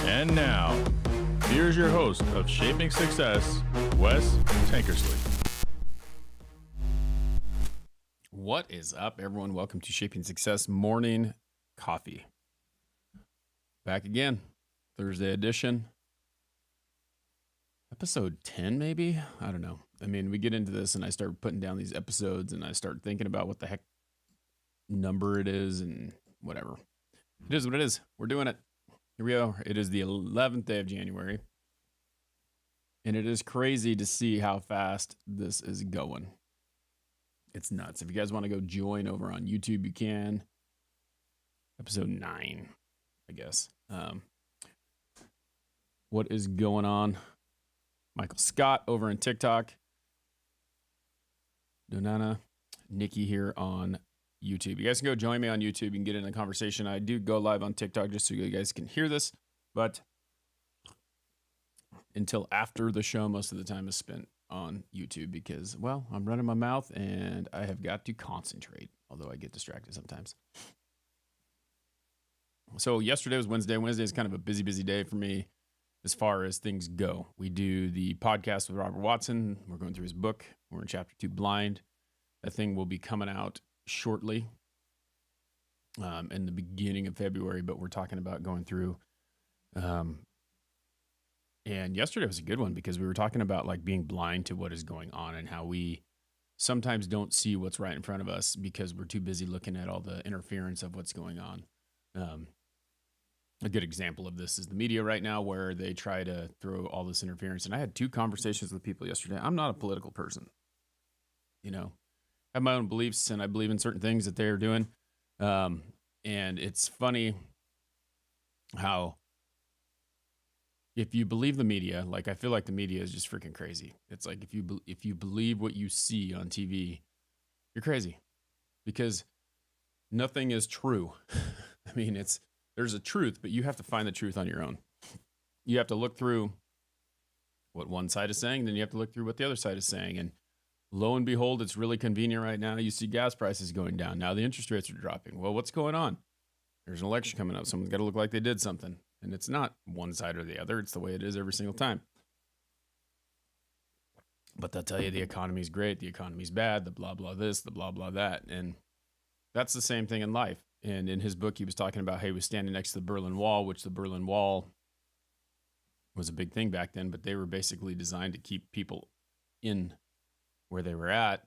And now, here's your host of Shaping Success, Wes Tankersley. What is up, everyone? Welcome to Shaping Success Morning Coffee. Back again, Thursday edition. Episode 10, maybe? I don't know. I mean, we get into this and I start putting down these episodes and I start thinking about what the heck number it is and whatever. It is what it is. We're doing it. Here we are. It is the 11th day of January. And it is crazy to see how fast this is going. It's nuts. If you guys want to go join over on YouTube, you can. Episode 9, I guess. What is going on? Michael Scott over on TikTok. Donana, Nikki here on YouTube. You guys can go join me on YouTube. You can get in the conversation. I do go live on TikTok just so you guys can hear this. But until after the show, most of the time is spent on YouTube because, well, I'm running my mouth and I have got to concentrate, although I get distracted sometimes. So yesterday was Wednesday. Wednesday is kind of a busy day for me as far as things go. We do the podcast with Robert Watson. We're going through his book. We're in chapter 2, Blind. That thing will be coming out shortly in the beginning of February, but we're talking about going through. And yesterday was a good one because we were talking about like being blind to what is going on and how we sometimes don't see what's right in front of us because we're too busy looking at all the interference of what's going on. A good example of this is the media right now where they try to throw all this interference. And I had 2 conversations with people yesterday. I'm not a political person, you know. I have my own beliefs and I believe in certain things that they are doing. And it's funny how if you believe the media, like I feel like the media is just freaking crazy. It's like if you believe what you see on TV, you're crazy because nothing is true. I mean, there's a truth, but you have to find the truth on your own. You have to look through what one side is saying, then you have to look through what the other side is saying. And lo and behold, it's really convenient right now. You see gas prices going down. Now the interest rates are dropping. Well, what's going on? There's an election coming up. Someone's got to look like they did something. And it's not one side or the other. It's the way it is every single time. But they'll tell you the economy's great, the economy's bad, the blah, blah this, the blah, blah that. And that's the same thing in life. And in his book, he was talking about how he was standing next to the Berlin Wall, which the Berlin Wall was a big thing back then, but they were basically designed to keep people in where they were at.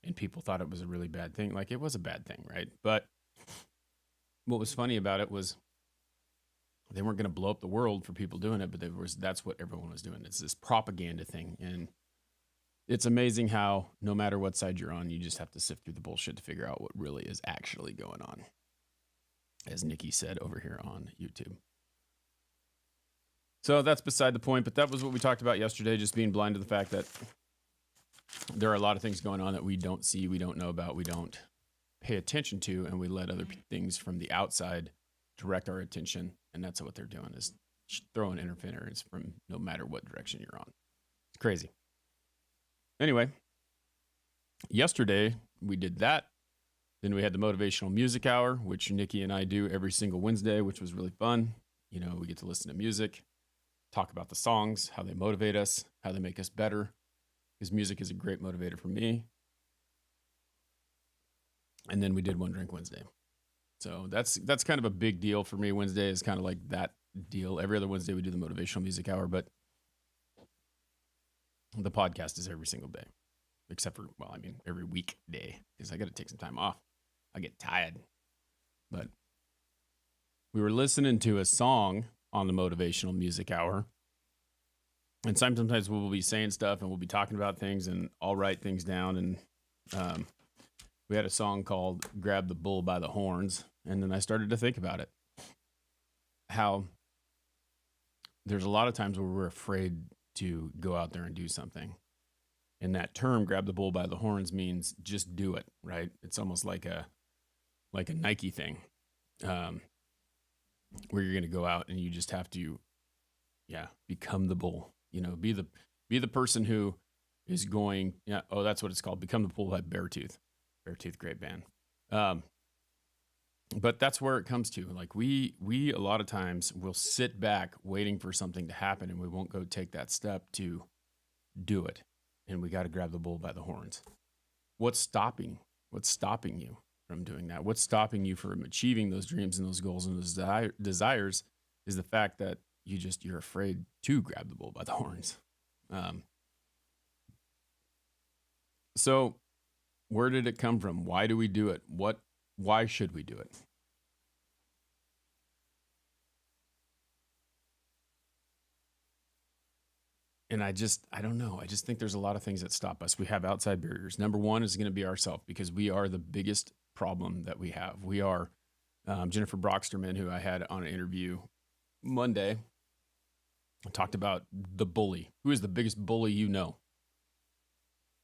And people thought it was a really bad thing. Like it was a bad thing, right? But what was funny about it was they weren't going to blow up the world for people doing it, but that's what everyone was doing. It's this propaganda thing. And it's amazing how no matter what side you're on, you just have to sift through the bullshit to figure out what really is actually going on, as Nikki said over here on YouTube. So that's beside the point, but that was what we talked about yesterday, just being blind to the fact that there are a lot of things going on that we don't see, we don't know about, we don't pay attention to, and we let other things from the outside direct our attention. And that's what they're doing, is throwing interference from no matter what direction you're on. It's crazy. Anyway, yesterday we did that. Then we had the motivational music hour, which Nikki and I do every single Wednesday, which was really fun. You know, we get to listen to music, talk about the songs, how they motivate us, how they make us better, because music is a great motivator for me. And then we did One Drink Wednesday. So that's kind of a big deal for me. Wednesday is kind of like that deal. Every other Wednesday we do the motivational music hour, but the podcast is every single day, except for, well, I mean, every weekday, because I got to take some time off. I get tired. But we were listening to a song on the motivational music hour, and sometimes we'll be saying stuff and we'll be talking about things, and I'll write things down. And we had a song called Grab the Bull by the Horns. And then I started to think about it. How there's a lot of times where we're afraid to go out there and do something. And that term, grab the bull by the horns, means just do it, right? It's almost like a Nike thing, where you're going to go out and you just have to, become the bull. You know, be the person who is going, that's what it's called. Become the Bull by Beartooth. Beartooth, great band. But that's where it comes to. Like we a lot of times will sit back waiting for something to happen and we won't go take that step to do it. And we got to grab the bull by the horns. What's stopping? What's stopping you from doing that? What's stopping you from achieving those dreams and those goals and those desires is the fact that you're afraid to grab the bull by the horns. So where did it come from? Why do we do it? Why should we do it? And I don't know. I just think there's a lot of things that stop us. We have outside barriers. Number one is going to be ourselves because we are the biggest problem that we have. We are Jennifer Brocksterman, who I had on an interview Monday, talked about the bully. Who is the biggest bully you know?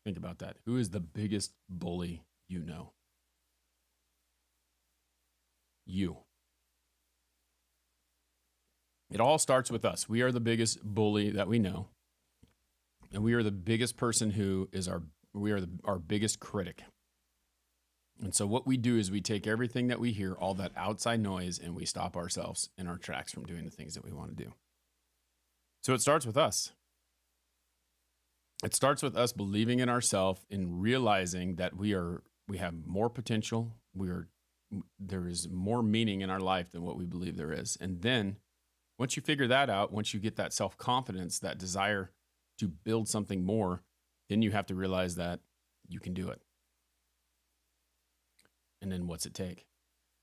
Think about that. Who is the biggest bully you know? You. It all starts with us. We are the biggest bully that we know. And we are the biggest person who is our biggest critic. And so what we do is we take everything that we hear, all that outside noise, and we stop ourselves in our tracks from doing the things that we want to do. So it starts with us. It starts with us believing in ourselves and realizing that we have more potential. There is more meaning in our life than what we believe there is. And then once you figure that out, once you get that self-confidence, that desire to build something more, then you have to realize that you can do it. And then what's it take?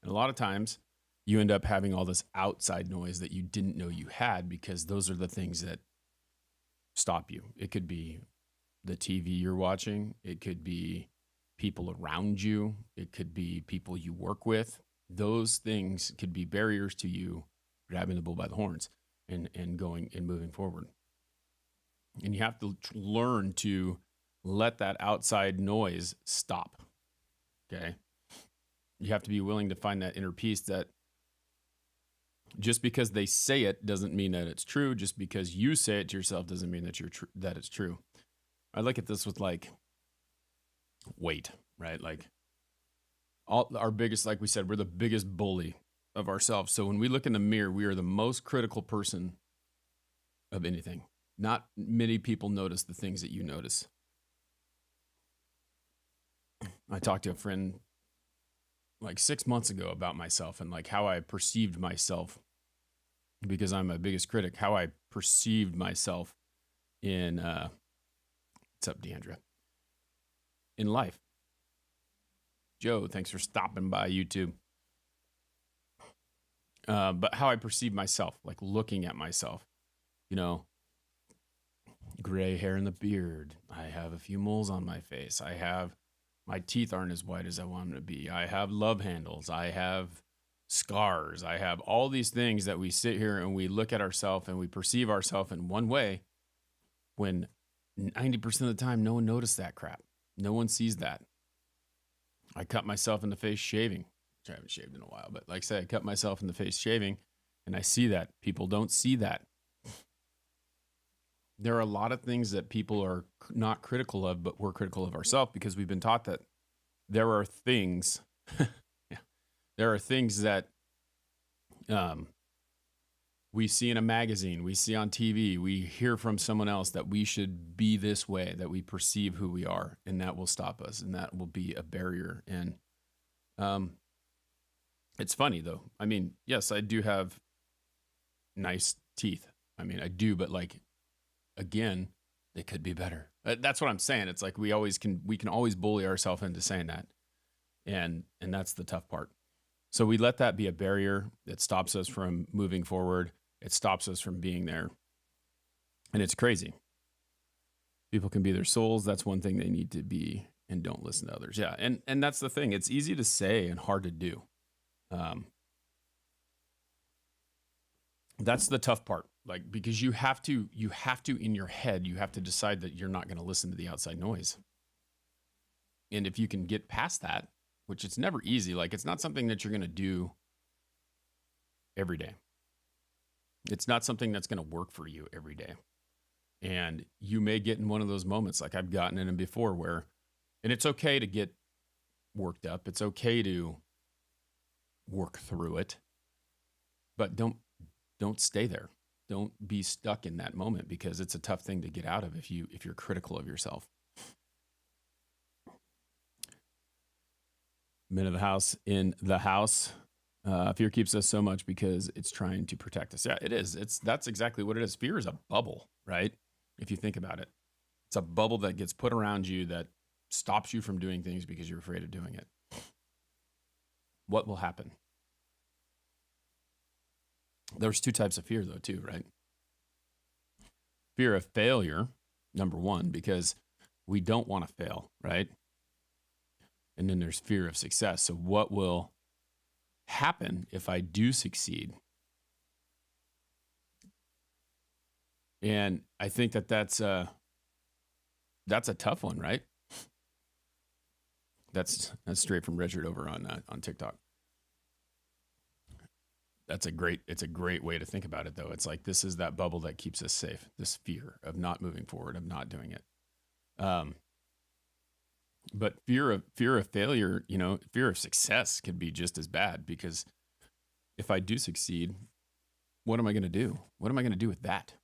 And a lot of times you end up having all this outside noise that you didn't know you had because those are the things that stop you. It could be the TV you're watching. It could be people around you. It could be people you work with. Those things could be barriers to you grabbing the bull by the horns and going and moving forward. And you have to learn to let that outside noise stop. Okay. You have to be willing to find that inner peace that just because they say it doesn't mean that it's true. Just because you say it to yourself doesn't mean that that it's true. I look at this with like weight, right? Like all our biggest, like we said, we're the biggest bully of ourselves. So when we look in the mirror, we are the most critical person of anything. Not many people notice the things that you notice. I talked to a friend like 6 months ago about myself and like how I perceived myself because I'm my biggest critic, how I perceived myself in, what's up, Deandra? In life. Joe, thanks for stopping by YouTube. But how I perceive myself, like looking at myself, gray hair in the beard. I have a few moles on my face. My teeth aren't as white as I want them to be. I have love handles. I have scars. I have all these things that we sit here and we look at ourselves and we perceive ourselves in one way when 90% of the time, no one noticed that crap. No one sees that. I cut myself in the face shaving, which I haven't shaved in a while, but like I said, I cut myself in the face shaving and I see that. People don't see that. There are a lot of things that people are not critical of, but we're critical of ourselves because we've been taught that there are things, there are things that we see in a magazine, we see on TV, we hear from someone else that we should be this way, that we perceive who we are, and that will stop us, and that will be a barrier. And it's funny, though. I mean, yes, I do have nice teeth. I mean, I do, but like, again, they could be better. That's what I'm saying. It's like we can always bully ourselves into saying that. And that's the tough part. So we let that be a barrier that stops us from moving forward. It stops us from being there. And it's crazy. People can be their souls. That's one thing they need to be and don't listen to others. Yeah. And that's the thing. It's easy to say and hard to do. That's the tough part. Like, because you have to in your head, you have to decide that you're not going to listen to the outside noise. And if you can get past that, which it's never easy, like it's not something that you're going to do every day. It's not something that's going to work for you every day. And you may get in one of those moments like I've gotten in them before where, and it's okay to get worked up. It's okay to work through it, but don't stay there. Don't be stuck in that moment, because it's a tough thing to get out of if you're critical of yourself. Men of the house in the house. Fear keeps us so much because it's trying to protect us. Yeah, it is. That's exactly what it is. Fear is a bubble, right? If you think about it, it's a bubble that gets put around you that stops you from doing things because you're afraid of doing it. What will happen? There's two types of fear, though, too, right? Fear of failure, number one, because we don't want to fail, right? And then there's fear of success. So what will happen if I do succeed? And I think that's a tough one, right? That's straight from Richard over on TikTok. It's a great way to think about it, though. It's like, this is that bubble that keeps us safe. This fear of not moving forward, of not doing it. But fear of failure, fear of success could be just as bad, because if I do succeed, what am I going to do? What am I going to do with that?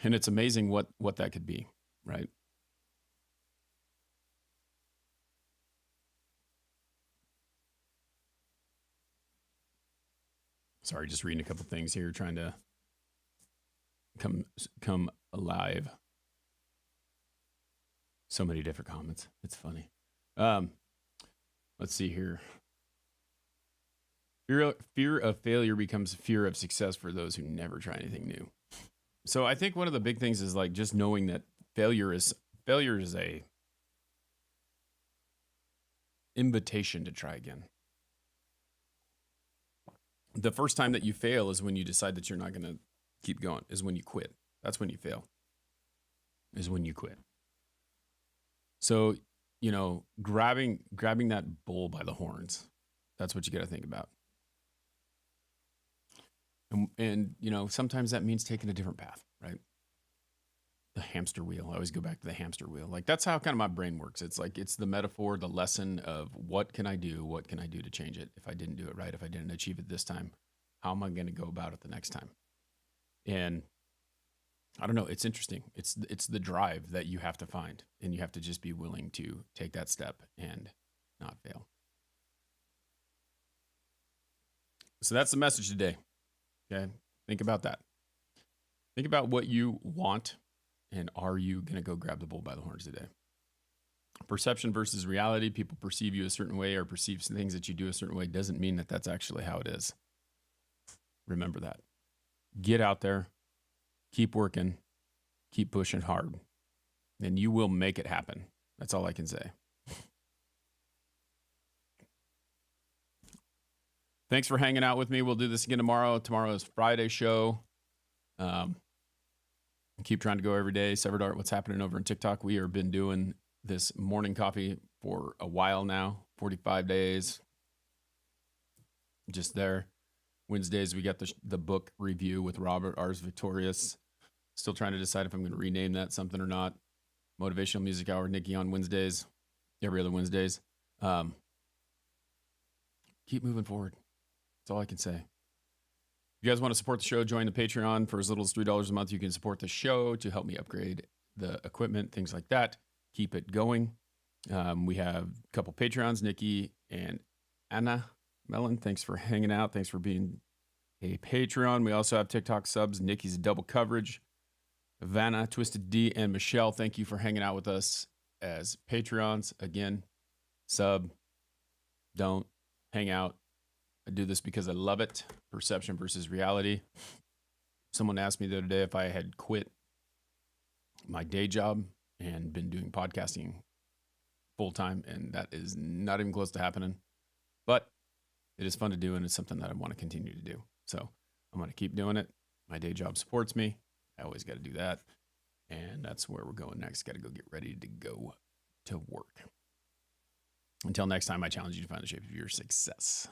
And it's amazing what that could be, right? Sorry, just reading a couple things here, trying to come alive. So many different comments. It's funny. Let's see here. Fear of failure becomes fear of success for those who never try anything new. So I think one of the big things is like just knowing that failure is a invitation to try again. The first time that you fail is when you decide that you're not going to keep going, is when you quit. That's when you fail, is when you quit. So, grabbing that bull by the horns, that's what you got to think about. And sometimes that means taking a different path, right? The hamster wheel. I always go back to the hamster wheel. Like, that's how kind of my brain works. It's like, it's the metaphor, the lesson of what can I do? What can I do to change it? If I didn't do it right, if I didn't achieve it this time, how am I going to go about it the next time? And I don't know. It's interesting. It's the drive that you have to find, and you have to just be willing to take that step and not fail. So that's the message today. Okay. Think about that. Think about what you want, and are you going to go grab the bull by the horns today? Perception versus reality. People perceive you a certain way or perceive things that you do a certain way doesn't mean that that's actually how it is. Remember that. Get out there. Keep working, keep pushing hard, and you will make it happen. That's all I can say. Thanks for hanging out with me. We'll do this again tomorrow. Tomorrow is Friday show. Keep trying to go every day. Severed Art, what's happening over in TikTok? We have been doing this morning coffee for a while now, 45 days. Just there. Wednesdays, we got the book review with Robert Ars Victorious. Still trying to decide if I'm going to rename that something or not. Motivational Music Hour, Nikki on Wednesdays, every other Wednesdays. Keep moving forward. That's all I can say. If you guys want to support the show, join the Patreon. For as little as $3 a month, you can support the show to help me upgrade the equipment, things like that. Keep it going. We have a couple Patreons, Nikki and Anna Mellon. Thanks for hanging out. Thanks for being a Patreon. We also have TikTok subs. Nikki's Double Coverage, Vanna, Twisted D, and Michelle. Thank you for hanging out with us as Patreons. Again, sub, don't hang out. I do this because I love it. Perception versus reality. Someone asked me the other day if I had quit my day job and been doing podcasting full time, and that is not even close to happening. But it is fun to do, and it's something that I want to continue to do. So I'm going to keep doing it. My day job supports me. I always got to do that. And that's where we're going next. Got to go get ready to go to work. Until next time, I challenge you to find the shape of your success.